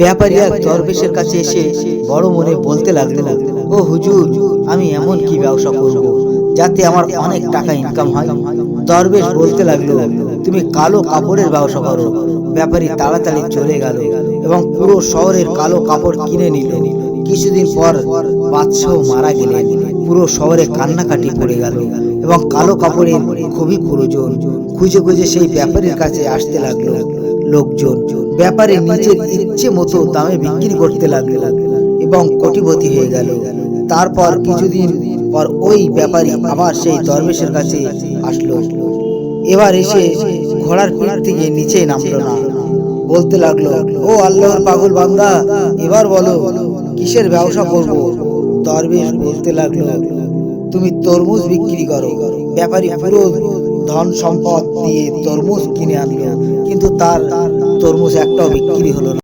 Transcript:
ব্যাপারী এক দরবেশের কাছে এসে বড় মনে বলতে লাগলো, ও হুজুর, আমি এমন কি ব্যবসা করব যাতে আমার অনেক টাকা ইনকাম হয়। দরবেশ বলতে লাগলো, তুমি কালো কাপড়ের ব্যবসা করো। ব্যাপারী তাড়াতাড়ি চলে গেল এবং পুরো শহরের কালো কাপড় কিনে নিল। কিছুদিন পর বাদশাহ মারা গেলেন। পুরো শহরে কান্নাকাটি পড়ে গেল এবং কালো কাপড়ের খুবই প্রয়োজন। খুঁজে খুঁজে সেই ব্যাপারীর কাছে আসতে লাগলো লোকজন। ব্যাপারী নিজের ইচ্ছে মতো দামে বিক্রি করতে লাগলো এবং কোটিপতি হয়ে গেল। তারপর কিছুদিন পর ওই ব্যাপারী আবার সেই দরবেশের কাছে আসলো। এবার এসে ঘোড়ার পিঠ থেকে নিচে নামলো না। বলতে লাগলো, ও আল্লাহর পাগল বান্দা, এবার বলো কিসের ব্যবসা করব। দরবেশ বলতে লাগলো, তুমি তরমুজ বিক্রি করো। ব্যাপারী পুরো ধন সম্পদ দিয়ে তরমুজ কিনে আনলো, কিন্তু তার তরমুজ একটাও বিক্রি হলো না।